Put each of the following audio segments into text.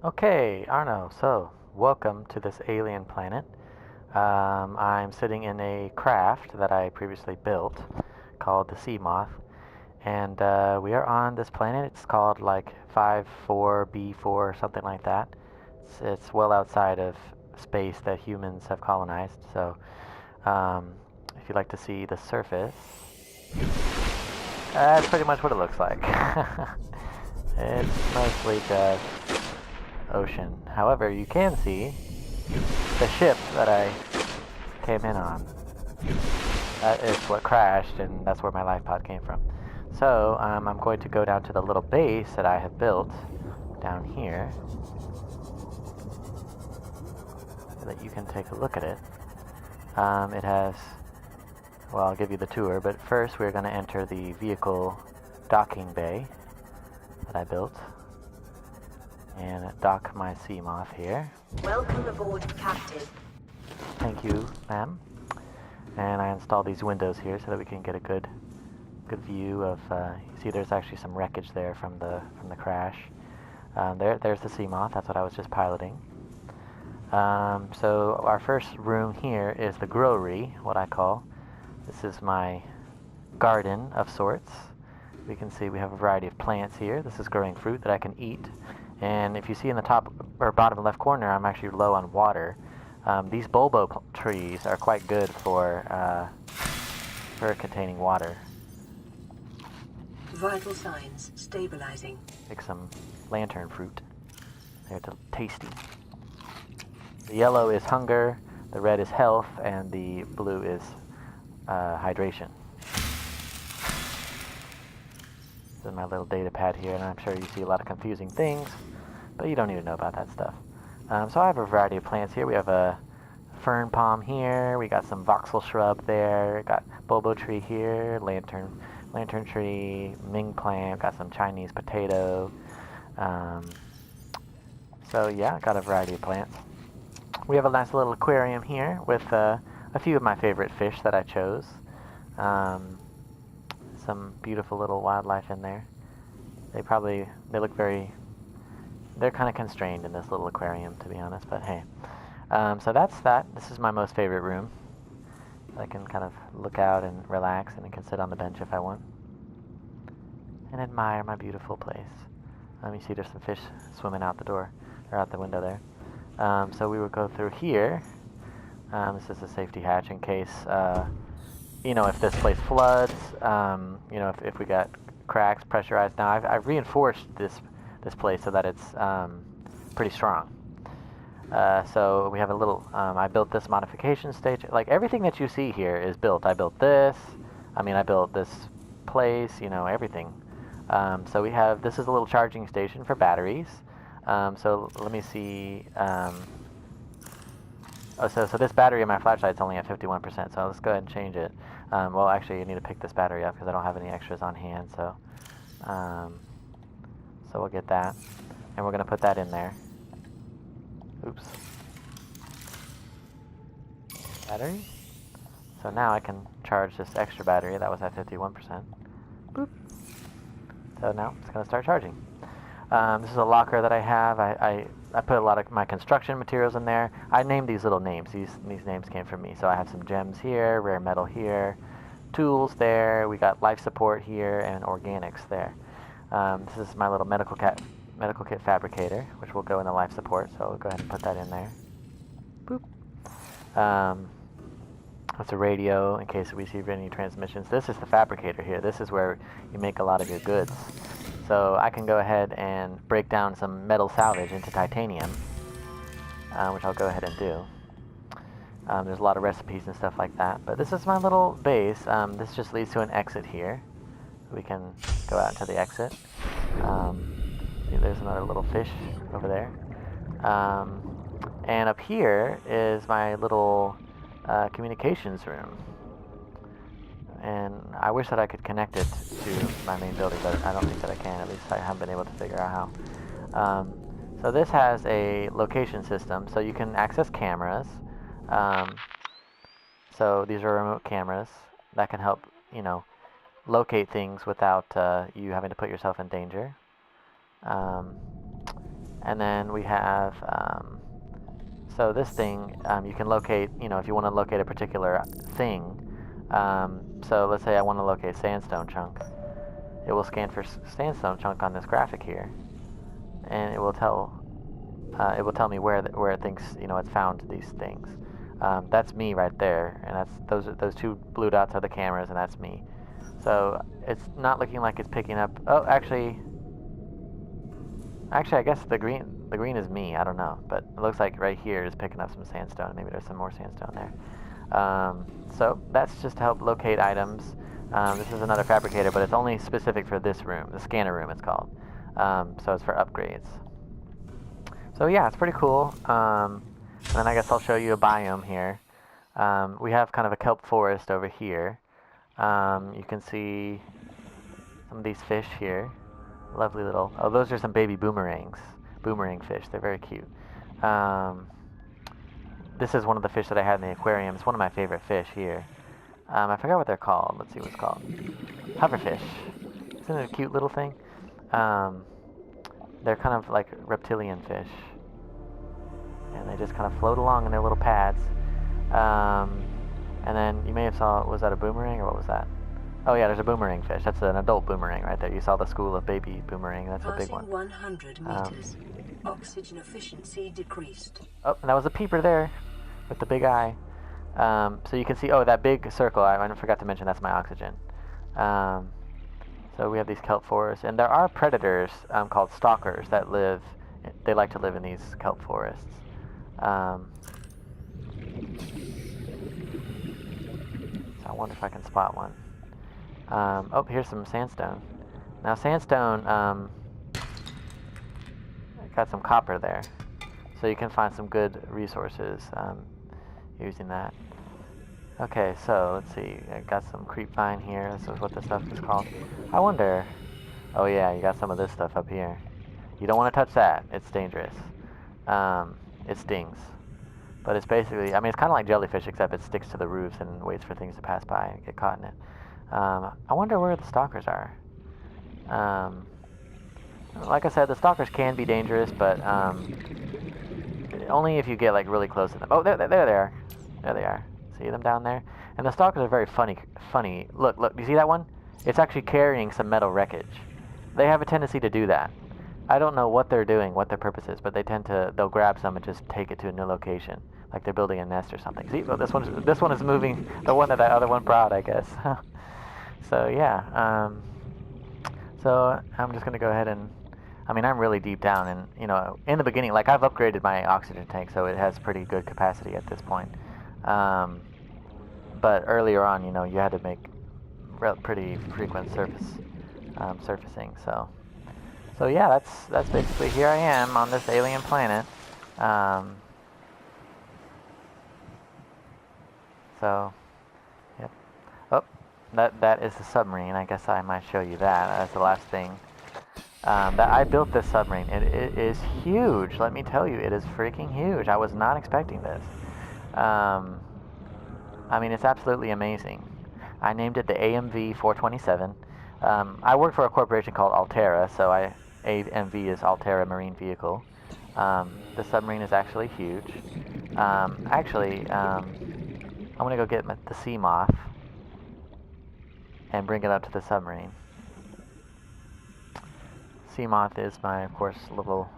Okay, Arno, so welcome to this alien planet. I'm sitting in a craft that I previously built called the Sea Moth, and we are on this planet. It's called like 54B4 or something like that. It's well outside of space that humans have colonized, so if you'd like to see the surface, that's pretty much what it looks like. It's mostly just ocean. However, you can see the ship that I came in on. That is what crashed, and that's where my life pod came from. So, I'm going to go down to the little base that I have built down here so that you can take a look at it. It has, well, I'll give you the tour, but first we're going to enter the vehicle docking bay that I built and dock my Sea Moth here. Welcome aboard, Captain. Thank you, ma'am. And I installed these windows here so that we can get a good view of. You see, there's actually some wreckage there from the crash. There's the Sea Moth. That's what I was just piloting. So our first room here is the growery, what I call. This is my garden of sorts. We can see we have a variety of plants here. This is growing fruit that I can eat. And if you see in the top or bottom left corner, I'm actually low on water. These bulbo trees are quite good for containing water. Vital signs stabilizing. Make some lantern fruit. They're tasty. The yellow is hunger, the red is health, and the blue is hydration. This is my little data pad here, and I'm sure you see a lot of confusing things, but you don't need to know about that stuff. So I have a variety of plants here. We have a fern palm here. We got some voxel shrub there. Got bulbo tree here. Lantern tree. Ming plant. Got some Chinese potato. So yeah, got a variety of plants. We have a nice little aquarium here with a few of my favorite fish that I chose. Some beautiful little wildlife in there. They look very. They're kind of constrained in this little aquarium, to be honest, but hey. So that's that. This is my most favorite room. I can kind of look out and relax, and I can sit on the bench if I want. And admire my beautiful place. You see there's some fish swimming out the door, or out the window there. So we will go through here. This is a safety hatch in case, if this place floods, if we got cracks, pressurized. Now, I've reinforced this place so that it's pretty strong. So we have a little, I built this modification stage. Like everything that you see here is built. I built this. I built this place, everything. So we have, this is a little charging station for batteries. So let me see. So this battery in my flashlight's only at 51%. So let's go ahead and change it. Well, actually, you need to pick this battery up because I don't have any extras on hand. So we'll get that, and we're gonna put that in there. Oops. Battery. So now I can charge this extra battery that was at 51%. Boop. So now it's gonna start charging. This is a locker that I have. I put a lot of my construction materials in there. I named these little names. These names came from me. So I have some gems here, rare metal here, tools there. We got life support here and organics there. This is my little medical kit fabricator, which will go in the life support. So we'll go ahead and put that in there. Boop. That's a radio in case we receive any transmissions. This is the fabricator here. This is where you make a lot of your goods. So I can go ahead and break down some metal salvage into titanium, which I'll go ahead and do. There's a lot of recipes and stuff like that. But this is my little base. This just leads to an exit here. We can go out into the exit. See, there's another little fish over there. And up here is my little communications room. And I wish that I could connect it to my main building, but I don't think that I can. At least I haven't been able to figure out how. So this has a location system, so you can access cameras. So these are remote cameras that can help, locate things without you having to put yourself in danger. And then we have, so this thing, you can locate, if you want to locate a particular thing. So let's say I want to locate sandstone chunk. It will scan for sandstone chunk on this graphic here, and it will tell me where it thinks it's found these things. That's me right there, and those two blue dots are the cameras, and that's me. So it's not looking like it's picking up. Oh, actually, I guess the green is me. I don't know, but it looks like right here is picking up some sandstone. Maybe there's some more sandstone there. So that's just to help locate items. This is another fabricator, but it's only specific for this room, the scanner room it's called. So it's for upgrades. So yeah, it's pretty cool. And then I guess I'll show you a biome here. We have kind of a kelp forest over here. You can see some of these fish here. Lovely little... Oh, those are some baby boomerangs. Boomerang fish. They're very cute. This is one of the fish that I had in the aquarium. It's one of my favorite fish here. I forgot what they're called. Let's see what it's called. Hoverfish. Isn't it a cute little thing? They're kind of like reptilian fish. And they just kind of float along in their little pads. And then you may have saw, was that a boomerang or what was that? Oh yeah, there's a boomerang fish. That's an adult boomerang right there. You saw the school of baby boomerang. That's a big one. 100 meters. Oxygen efficiency decreased. Oh, and that was a peeper there with the big eye. So you can see, oh, that big circle, I forgot to mention, that's my oxygen. So we have these kelp forests, and there are predators called stalkers that they like to live in these kelp forests. So I wonder if I can spot one. Oh, here's some sandstone. Now sandstone, got some copper there, so you can find some good resources using that. Okay, so let's see. I got some creep vine here. This is what the stuff is called. I wonder. Oh yeah, you got some of this stuff up here. You don't want to touch that. It's dangerous. It stings. But it's basically, I mean, it's kind of like jellyfish, except it sticks to the roofs and waits for things to pass by and get caught in it. I wonder where the stalkers are. Like I said, the stalkers can be dangerous, but only if you get like really close to them. Oh, there they are. There they are. See them down there? And the stalkers are very funny. Look, do you see that one? It's actually carrying some metal wreckage. They have a tendency to do that. I don't know what they're doing, what their purpose is, but they'll grab some and just take it to a new location, like they're building a nest or something. See, well, this one is moving. The one that other one brought, I guess. So yeah. So I'm just gonna go ahead and. I mean, I'm really deep down, and in the beginning, like I've upgraded my oxygen tank, so it has pretty good capacity at this point. But earlier on, you had to make pretty frequent surfacing. So yeah, that's basically here I am on this alien planet. So, yep. Oh, that is the submarine. I guess I might show you that. That's the last thing. That I built this submarine. It is huge. Let me tell you, it is freaking huge. I was not expecting this. I mean, it's absolutely amazing. I named it the AMV 427. I work for a corporation called Altera, so AMV is Altera Marine Vehicle. The submarine is actually huge. I'm gonna go get the sea moth and bring it up to the submarine. Sea moth is my, of course, little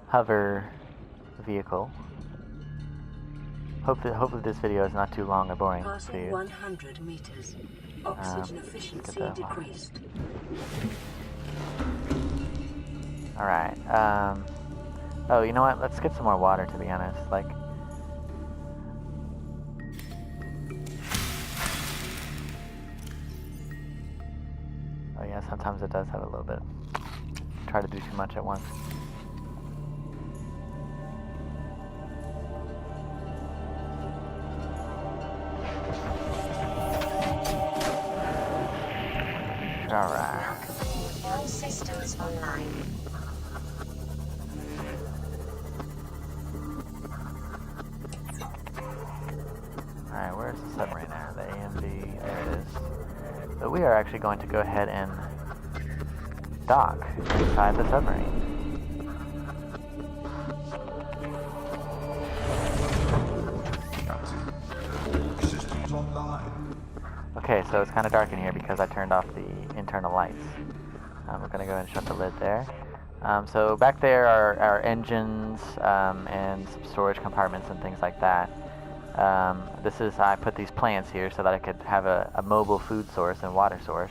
hover vehicle. Hopefully this video is not too long or boring for you. 100 meters. Oxygen efficiency decreased. All right. Oh, you know what? Let's get some more water. To be honest, like. Oh yeah, sometimes it does have a little bit. Try to do too much at once. Alright. All systems online. Alright, where's the submarine now? The AMV, there it is. So we are actually going to go ahead and dock inside the submarine. Okay, so it's kind of dark in here because I turned off the internal lights. We're going to go ahead and shut the lid there. So back there are our engines and some storage compartments and things like that. I put these plants here so that I could have a mobile food source and water source.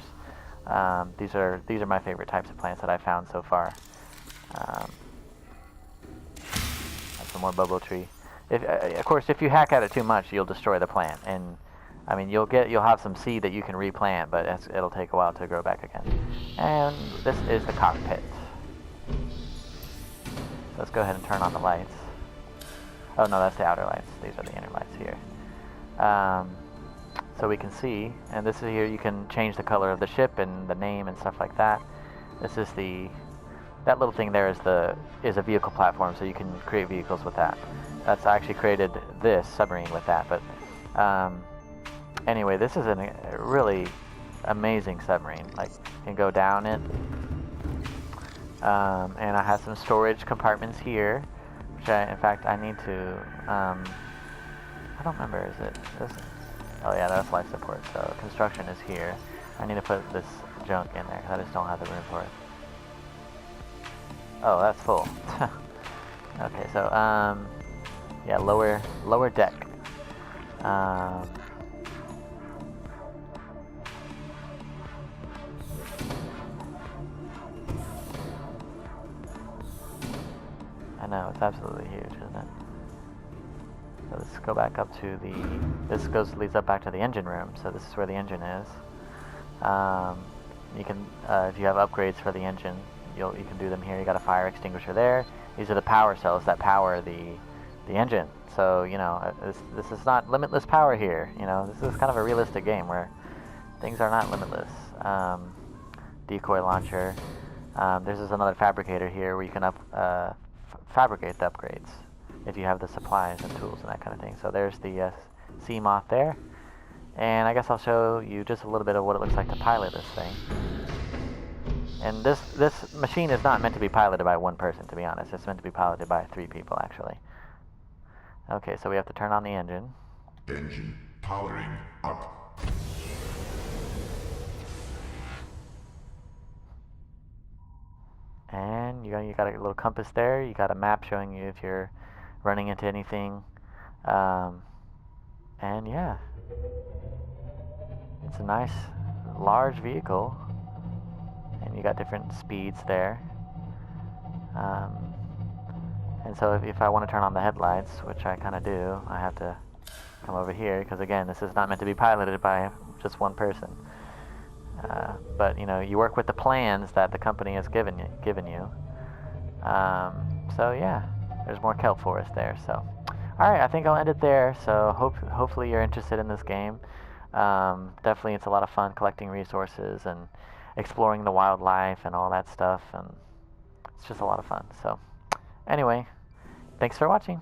These are my favorite types of plants that I've found so far. That's some more bubble tree. Of course, if you hack at it too much, you'll destroy the plant. And I mean, you'll have some seed that you can replant, but it'll take a while to grow back again. And this is the cockpit. Let's go ahead and turn on the lights. Oh no, that's the outer lights. These are the inner lights here. So we can see, and this is here you can change the color of the ship and the name and stuff like that. This is that little thing there is a vehicle platform, so you can create vehicles with that. That's I actually created this submarine with that, but anyway, this is a really amazing submarine. Like, you can go down it. And I have some storage compartments here, which in fact, I need to, I don't remember, is it this? Oh yeah, that's life support, so construction is here. I need to put this junk in there, because I just don't have the room for it. Oh, that's full. Okay, so, yeah, lower deck. I know, it's absolutely huge, isn't it? So let's go back up to leads up back to the engine room, so this is where the engine is. You can, if you have upgrades for the engine, you can do them here. You got a fire extinguisher there. These are the power cells that power the engine. So, you know, this is not limitless power here. You know, this is kind of a realistic game where things are not limitless. Decoy launcher. This is another fabricator here where you can fabricate the upgrades if you have the supplies and tools and that kind of thing. So there's the sea moth there, and I guess I'll show you just a little bit of what it looks like to pilot this thing. And this machine is not meant to be piloted by one person, to be honest. It's meant to be piloted by 3 people, actually. Okay, so we have to turn on the engine. Engine powering up. And you got a little compass there. You got a map showing you if you're running into anything. And yeah, it's a nice large vehicle, and you got different speeds there. And so if I want to turn on the headlights, which I kind of do, I have to come over here, because again, this is not meant to be piloted by just one person. But you know, you work with the plans that the company has given you. So yeah, there's more kelp forest there. So, all right, I think I'll end it there. So hopefully you're interested in this game. Definitely, it's a lot of fun collecting resources and exploring the wildlife and all that stuff, and it's just a lot of fun. So, anyway, thanks for watching.